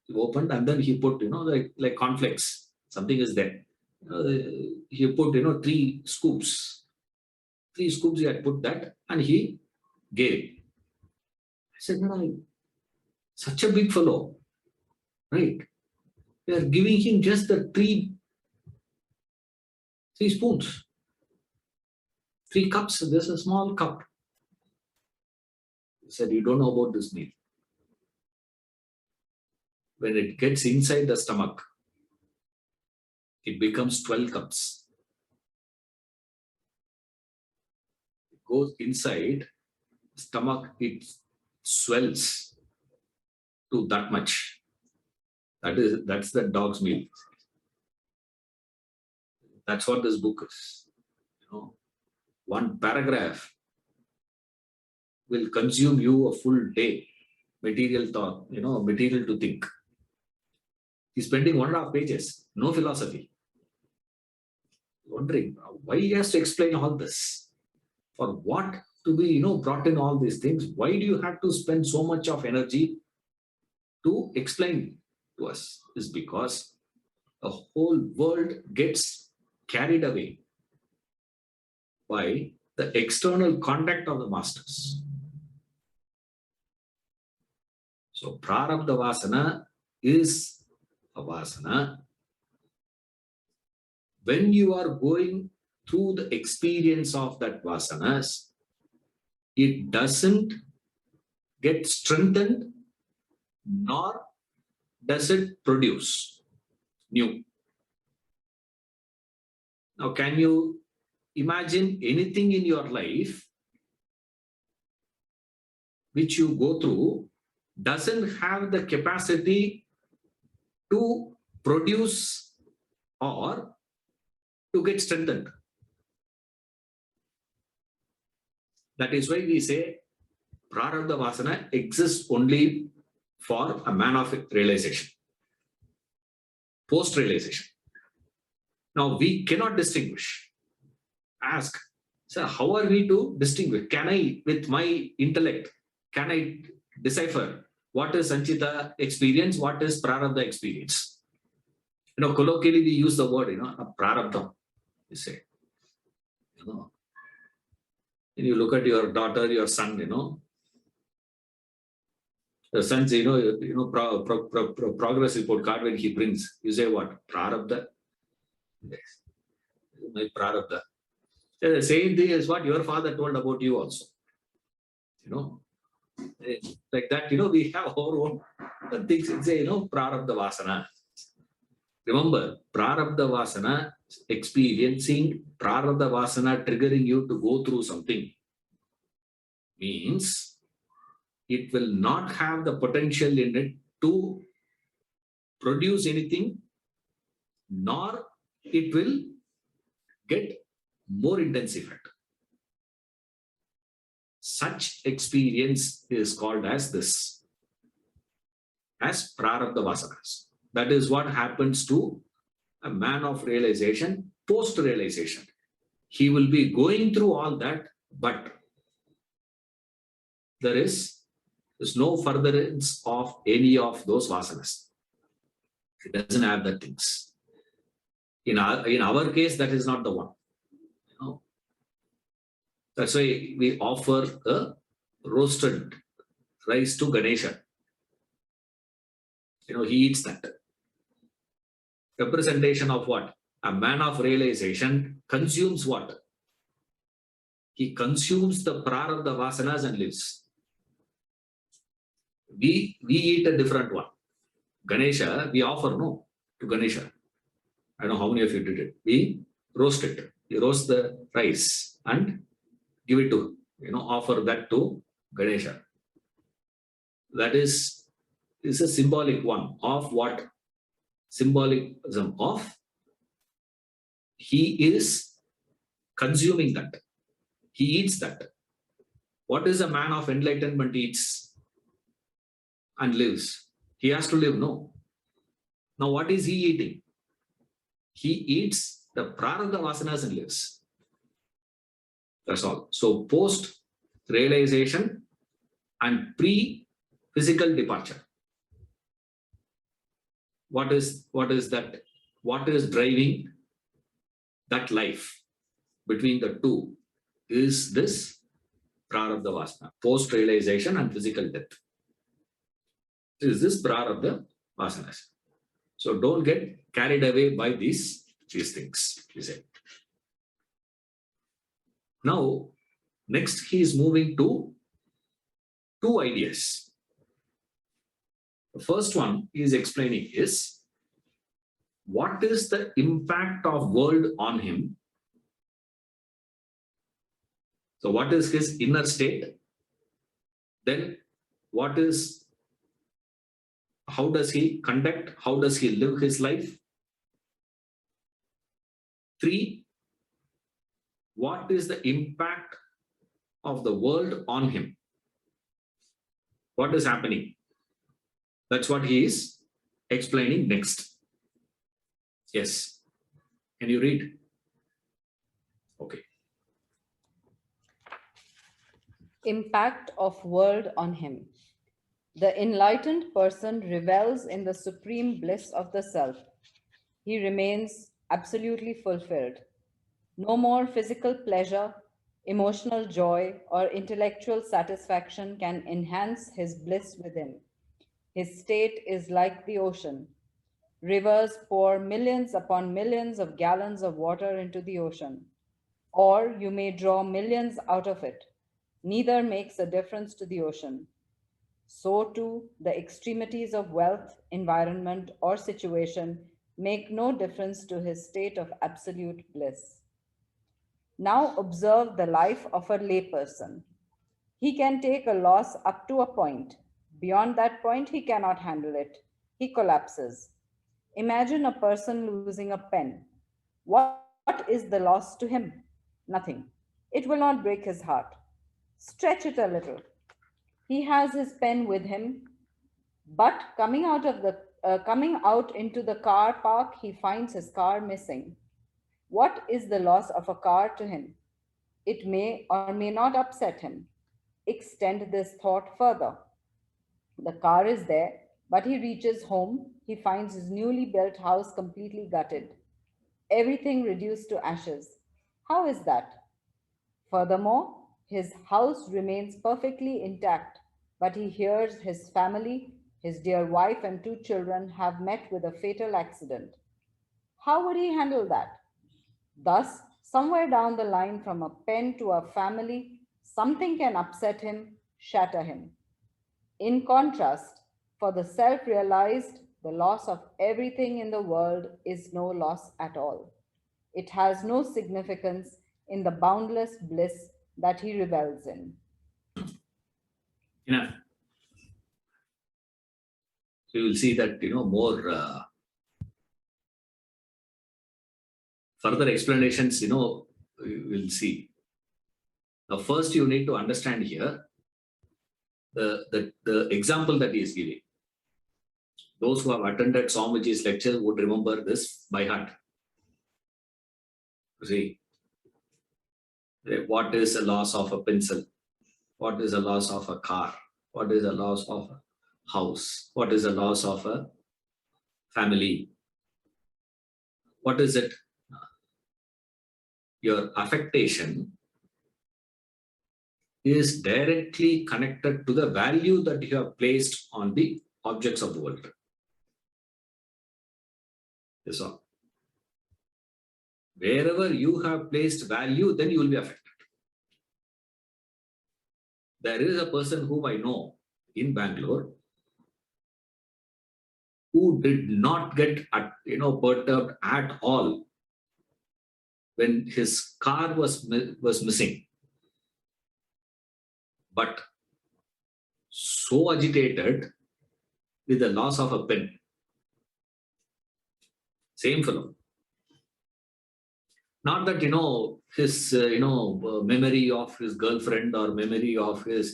He opened and then he put, like cornflakes. Something is there. He put, 3 scoops. 3 scoops he had put that and he gave. I said, no, such a big fellow, right? We are giving him just the 3 spoons, 3 cups. There's a small cup. He said, you don't know about this meal. When it gets inside the stomach, it becomes 12 cups. It goes inside stomach, it swells to that much. That's the dog's meal. That's what this book is. One paragraph will consume you a full day. Material thought, material to think. He's spending 1.5 pages, no philosophy. Wondering why he has to explain all this. For what to be, brought in all these things? Why do you have to spend so much of energy to explain to us? Is because the whole world gets carried away by the external conduct of the masters. So prarabdha vasana is a vasana. When you are going through the experience of that vasanas, it doesn't get strengthened, nor does it produce new. Now, can you imagine anything in your life which you go through doesn't have the capacity to produce or to get strengthened? That is why we say prarabdha vasana exists only for a man of realization, post-realization. Now, we cannot distinguish. Ask, sir, how are we to distinguish? Can I, with my intellect, can I decipher what is Sanchita experience, what is prarabdha experience? Colloquially, we use the word, a prarabdha, you say. When you look at your daughter, your son, the son's, progress report card when he brings, you say what? Prarabdha? Yes. My prarabdha. The same thing is what your father told about you also. Like that, we have our own things. Say, prarabdha vasana. Remember, prarabdha vasana, experiencing prarabdha vasana triggering you to go through something means it will not have the potential in it to produce anything, nor it will get more intensified. Such experience is called as this, as prarabdha vasanas. That is what happens to a man of realization, post-realization. He will be going through all that, but there's no furtherance of any of those vasanas. It doesn't have the things. In our case, that is not the one. That's why we offer a roasted rice to Ganesha. He eats that. Representation of what? A man of realization consumes what? He consumes the prarabdha vasanas and lives. We eat a different one. Ganesha, we offer to Ganesha. I don't know how many of you did it. We roast it. We roast the rice and give it to, offer that to Ganesha. That is a symbolic one of what? Symbolism of he is consuming that. He eats that. What is a man of enlightenment eats and lives? He has to live, no. Now, what is he eating? He eats the prarabdha vasanas and lives. That's all. So, post realization and pre physical departure. What is that? What is driving that life between the two is this prarabdha vasana, post realization and physical death. Is this prarabdha vasanas? So don't get carried away by these things, he said. Now, next he is moving to two ideas. The first one he is explaining is, what is the impact of world on him? So what is his inner state? Then how does he conduct? How does he live his life? 3, what is the impact of the world on him? What is happening? That's what he is explaining next. Yes. Can you read? Okay.
Impact of world on him. The enlightened person revels in the supreme bliss of the self. He remains absolutely fulfilled. No more physical pleasure, emotional joy, or intellectual satisfaction can enhance his bliss within. His state is like the ocean. Rivers pour millions upon millions of gallons of water into the ocean, or you may draw millions out of it. Neither makes a difference to the ocean. So too, the extremities of wealth, environment, or situation make no difference to his state of absolute bliss. Now observe the life of a layperson. He can take a loss up to a point. Beyond that point, he cannot handle it. He collapses. Imagine a person losing a pen. What is the loss to him? Nothing. It will not break his heart. Stretch it a little. He has his pen with him, but coming out into the car park, he finds his car missing. What is the loss of a car to him? It may or may not upset him. Extend this thought further. The car is there, but he reaches home. He finds his newly built house completely gutted, everything reduced to ashes. How is that? Furthermore, his house remains perfectly intact, but he hears his family, his dear wife and 2 children, have met with a fatal accident. How would he handle that? Thus, somewhere down the line, from a pen to a family, something can upset him, shatter him. In contrast, for the self realized, the loss of everything in the world is no loss at all. It has no significance in the boundless bliss that he revels in.
Enough. So you will see that, more further explanations, we will see. Now, first you need to understand here the example that he is giving. Those who have attended Swamiji's lecture would remember this by heart. You see, what is the loss of a pencil? What is the loss of a car? What is the loss of a house? What is the loss of a family? What is it? Your affectation is directly connected to the value that you have placed on the objects of the world. That's all. Wherever you have placed value, then you will be affected. There is a person whom I know in Bangalore who did not get perturbed at all when his car was missing, but so agitated with the loss of a pen. Same fellow. Not that, his, memory of his girlfriend or memory of his,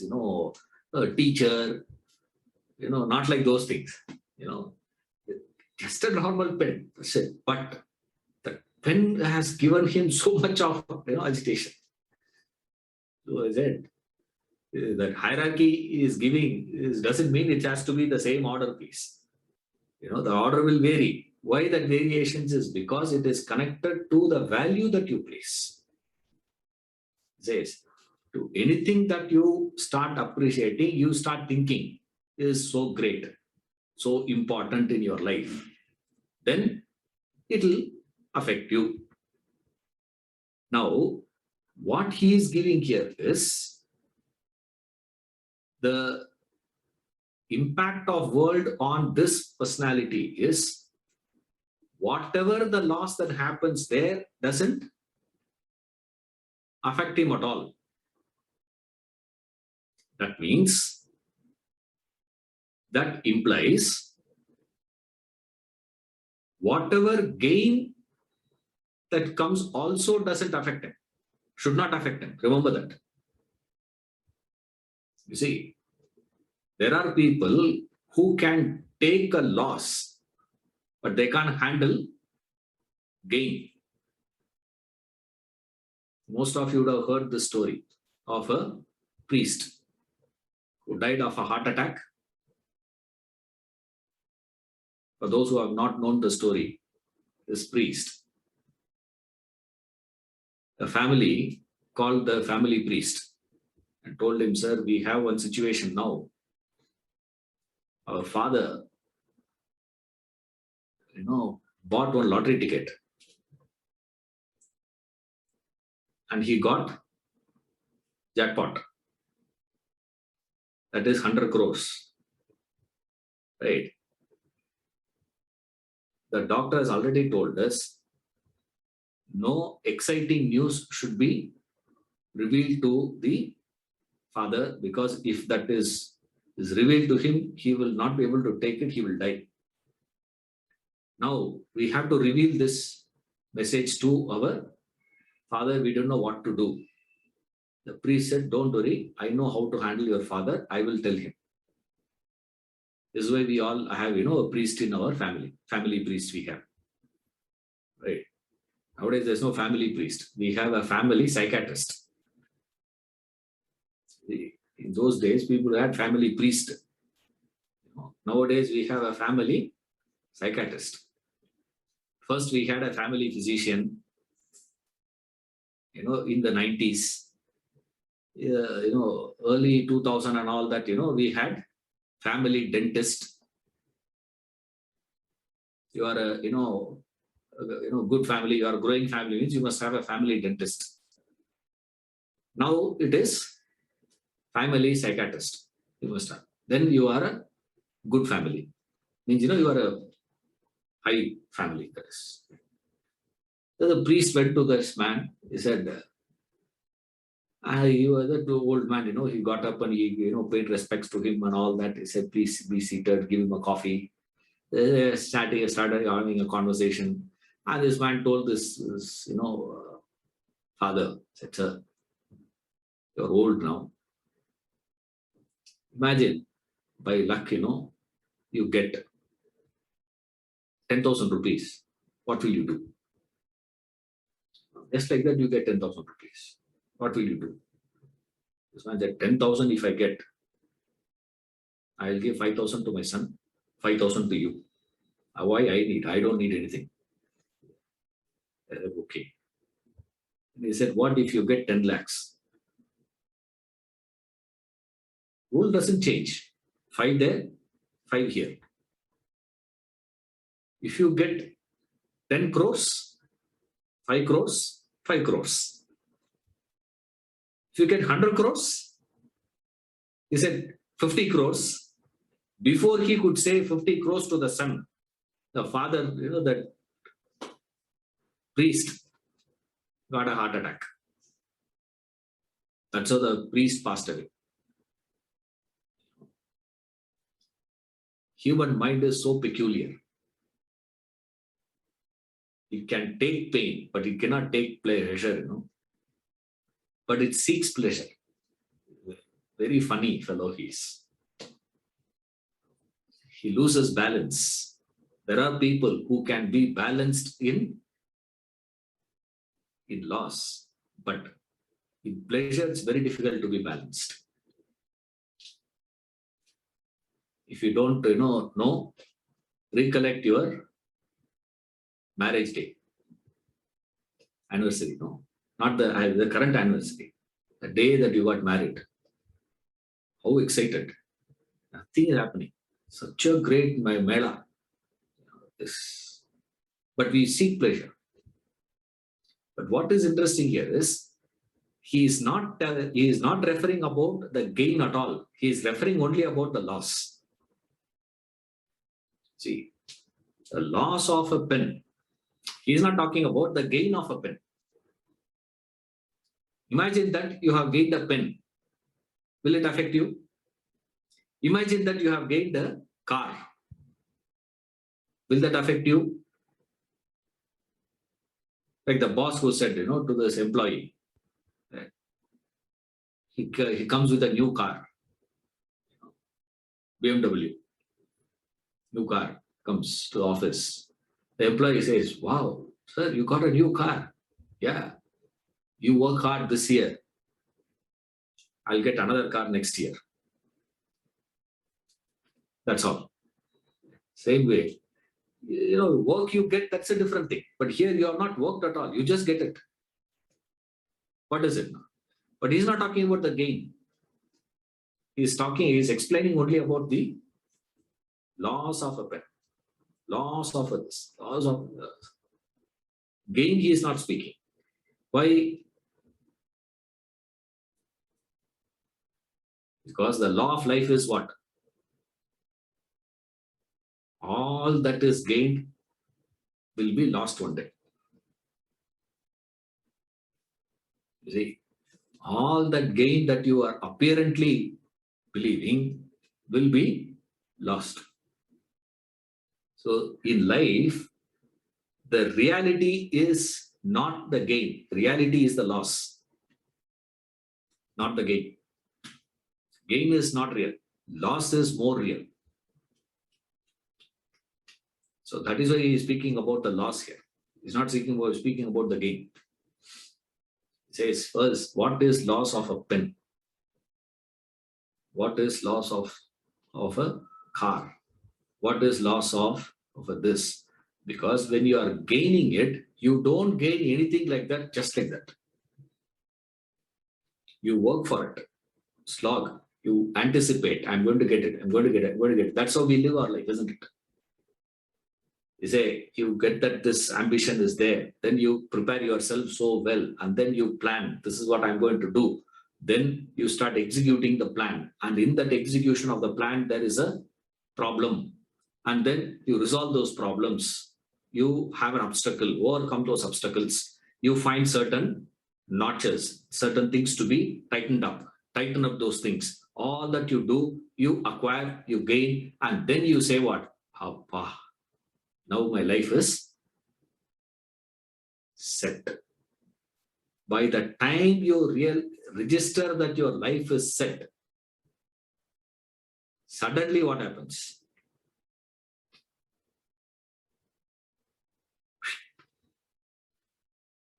teacher, not like those things, you know, just a normal pen. That's it. But the pen has given him so much of, agitation. So I said, that hierarchy is giving doesn't mean it has to be the same order piece. The order will vary. Why that variations is because it is connected to the value that you place. It says, to anything that you start appreciating, you start thinking is so great, so important in your life, then it'll affect you. Now, what he is giving here is the impact of world on this personality is whatever the loss that happens there doesn't affect him at all. That means, that implies whatever gain that comes also doesn't affect him, should not affect him. Remember that. You see, there are people who can take a loss, but they can't handle gain. Most of you would have heard the story of a priest who died of a heart attack. For those who have not known the story, this priest, a family called the family priest and told him, sir, we have one situation now. Our father, bought one lottery ticket and he got jackpot. That is 100 crores. Right? The doctor has already told us no exciting news should be revealed to the father, because if that is revealed to him, he will not be able to take it, he will die. Now, we have to reveal this message to our father. We don't know what to do. The priest said, don't worry, I know how to handle your father. I will tell him. This is why we all have, a priest in our family. Family priest we have. Right. Nowadays, there's no family priest. We have a family psychiatrist. In those days, people had family priest. Nowadays, we have a family psychiatrist. First, we had a family physician, in the 90s, early 2000 and all that, we had family dentist. You are a, good family, you are a growing family, means you must have a family dentist. Now it is family psychiatrist. You must have. Then you are a good family. Means, you are a high family. That is. So the priest went to this man. He said, you are the old man, he got up and he, paid respects to him and all that. He said, please be seated, give him a coffee. Started having a conversation. And this man told this father, said, sir, you're old now. Imagine, by luck, you get 10,000 rupees. What will you do? Just like that, you get 10,000 rupees. What will you do? This man said, 10,000 if I get, I'll give 5,000 to my son, 5,000 to you. Why I need? I don't need anything. I said, okay. And he said, what if you get 10 lakhs? Rule doesn't change. 5 there, 5 here. If you get 10 crores, 5 crores, 5 crores. If you get 100 crores, he said 50 crores. Before he could say 50 crores to the son, the father, that priest got a heart attack. That's how the priest passed away. Human mind is so peculiar. It can take pain, but it cannot take pleasure, But it seeks pleasure. Very funny fellow he is. He loses balance. There are people who can be balanced in loss, but in pleasure, it's very difficult to be balanced. If you don't, recollect your marriage day, anniversary, not the current anniversary, the day that you got married. How excited! Nothing is happening. Such a great mela. But we seek pleasure. But what is interesting here is he is not referring about the gain at all. He is referring only about the loss. See, the loss of a pen. He is not talking about the gain of a pen. Imagine that you have gained a pen. Will it affect you? Imagine that you have gained a car. Will that affect you? Like the boss who said, to this employee, he comes with a new car, BMW. New car comes to the office. The employee says, "Wow, sir, you got a new car. Yeah, you work hard this year. I'll get another car next year." That's all. Same way. Work you get, that's a different thing. But here you have not worked at all. You just get it. What is it now? But he's not talking about the gain. He's explaining only about the loss of a pen, loss of this, loss of gain. He is not speaking. Why? Because the law of life is what? All that is gained will be lost one day. You see, all that gain that you are apparently believing will be lost. So in life, the reality is not the gain. Reality is the loss, not the gain. Gain is not real. Loss is more real. So that is why he is speaking about the loss here. He's not speaking about the gain. He says first, what is loss of a pen? What is loss of a car? What is loss of a this? Because when you are gaining it, you don't gain anything like that, just like that. You work for it, slog. You anticipate, I'm going to get it, I'm going to get it, I'm going to get it. That's how we live our life, isn't it? You say, you get that this ambition is there, then you prepare yourself so well, and then you plan, this is what I'm going to do. Then you start executing the plan. And in that execution of the plan, there is a problem. And then you resolve those problems. You have an obstacle, overcome those obstacles. You find certain notches, certain things to be tightened up. Tighten up those things. All that you do, you acquire, you gain, and then you say what? Now my life is set. By the time you register that your life is set, suddenly what happens?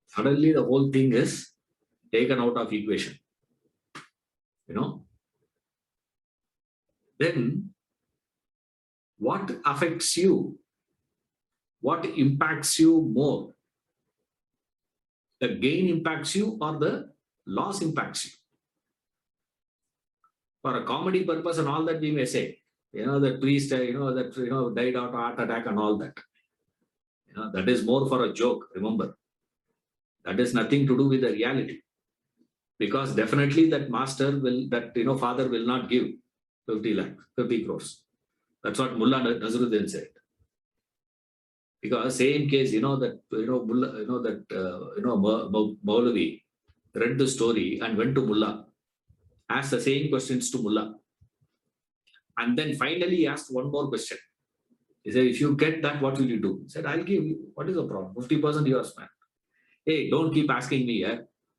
Suddenly the whole thing is taken out of equation. Then what affects you? What impacts you more? The gain impacts you or the loss impacts you? For a comedy purpose and all that we may say, the priest, died out of heart attack and all that. That is more for a joke, remember. That is nothing to do with the reality. Because definitely that father will not give 50 crores. That's what Mullah Nazruddin said. Because same case, Maulavi read the story and went to Mullah, asked the same questions to Mullah. And then finally he asked one more question. He said, if you get that, what will you do? He said, I'll give you. What is the problem? 50% yours, man. Hey, don't keep asking me.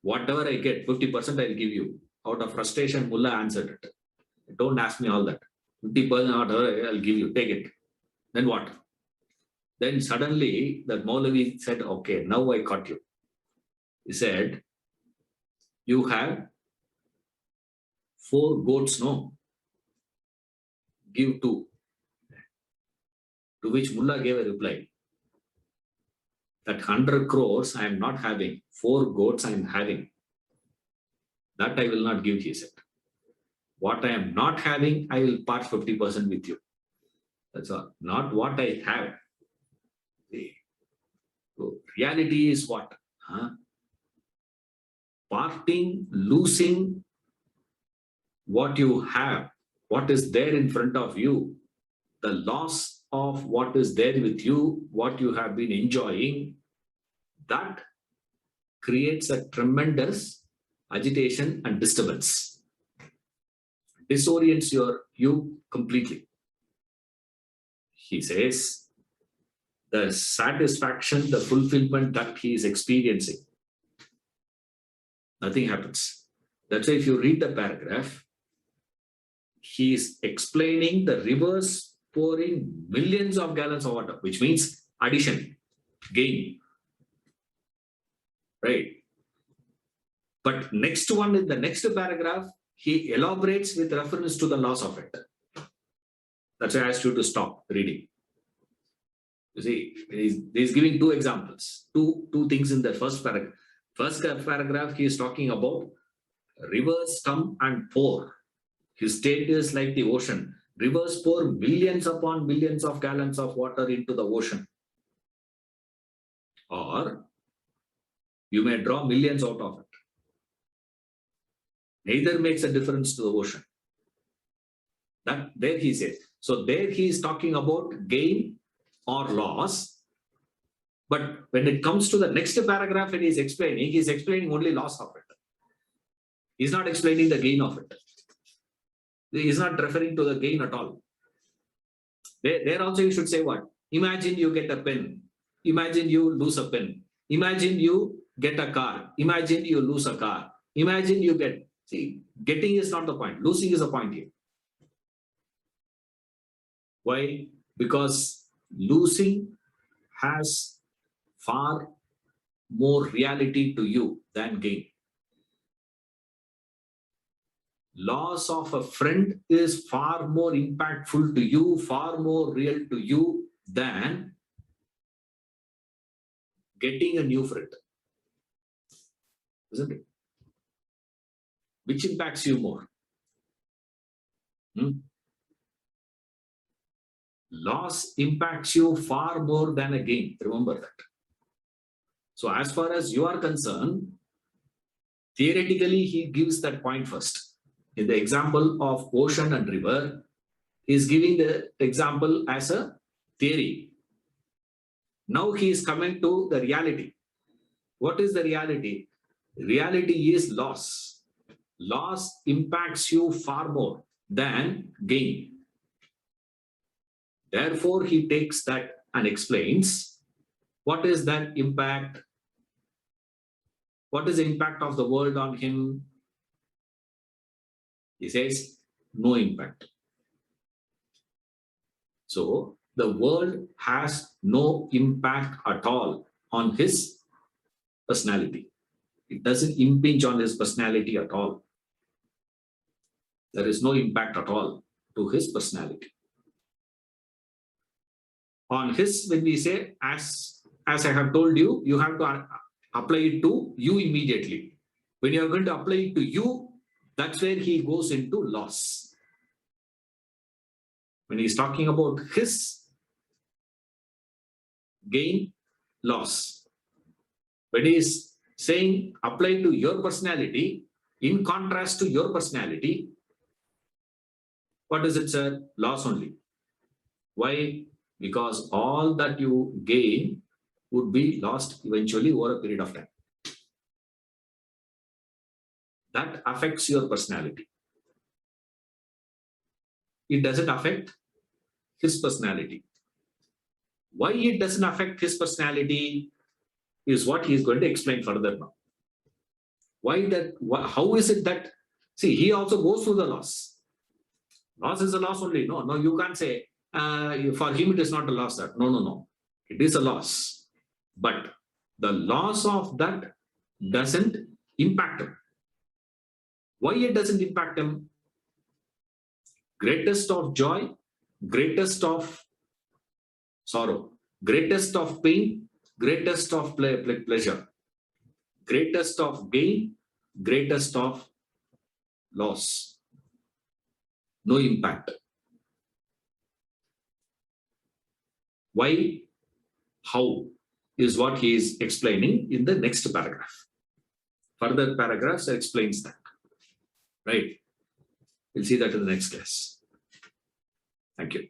Whatever I get, 50% I'll give you. Out of frustration, Mullah answered it. Don't ask me all that. 50% whatever I'll give you. Take it. Then what? Then suddenly that Maulavi said, okay, now I caught you. He said, you have 4 goats, no? Give 2. To which Mullah gave a reply. That 100 crores I am not having. 4 goats I am having. That I will not give, he said. What I am not having, I will part 50% with you. That's all. Not what I have. So reality is what? Parting, losing what you have, what is there in front of you, the loss of what is there with you, what you have been enjoying, that creates a tremendous agitation and disturbance. Disorients you completely. He says, the satisfaction, the fulfillment that he is experiencing, nothing happens. That's why if you read the paragraph, he is explaining the rivers pouring millions of gallons of water, which means addition, gain. Right? But next one, in the next paragraph, he elaborates with reference to the loss of it. That's why I asked you to stop reading. You see, he's giving 2 examples, two things in the first paragraph. First paragraph, he is talking about rivers come and pour. His state is like the ocean. Rivers pour millions upon millions of gallons of water into the ocean. Or you may draw millions out of it. Neither makes a difference to the ocean. That there he says. So there he is talking about gain or loss. But when it comes to the next paragraph, and he's explaining only loss of it. He's not explaining the gain of it. He's not referring to the gain at all. There also you should say what? Imagine you get a pen. Imagine you lose a pen. Imagine you get a car. Imagine you lose a car. Imagine you get. See, getting is not the point. Losing is the point here. Why? Because losing has far more reality to you than gain. Loss of a friend is far more impactful to you, far more real to you than getting a new friend. Isn't it? Which impacts you more? Loss impacts you far more than a gain. Remember that. So as far as you are concerned, theoretically, he gives that point first. In the example of ocean and river, he is giving the example as a theory. Now he is coming to the reality. What is the reality? Reality is loss. Loss impacts you far more than gain. Therefore, he takes that and explains what is that impact. What is the impact of the world on him? He says, no impact. So, the world has no impact at all on his personality. It doesn't impinge on his personality at all. There is no impact at all to his personality. On his, when we say, as I have told you, you have to apply it to you immediately. When you are going to apply it to you, that's where he goes into loss. When he's talking about his gain, loss. When he's saying apply to your personality, in contrast to your personality, what is it, sir? Loss only. Why? Because all that you gain would be lost eventually over a period of time. That affects your personality. It doesn't affect his personality. Why it doesn't affect his personality is what he is going to explain further now. Why that? How is it that? See, he also goes through the loss. Loss is a loss only. No, you can't say for him it is not a loss. That no. It is a loss, but the loss of that doesn't impact him. Why it doesn't impact him? Greatest of joy, greatest of sorrow, greatest of pain, greatest of pleasure, greatest of gain, greatest of loss. No impact. Why? How is what he is explaining in the next paragraph. Further paragraphs explains that. Right? We'll see that in the next class. Thank you.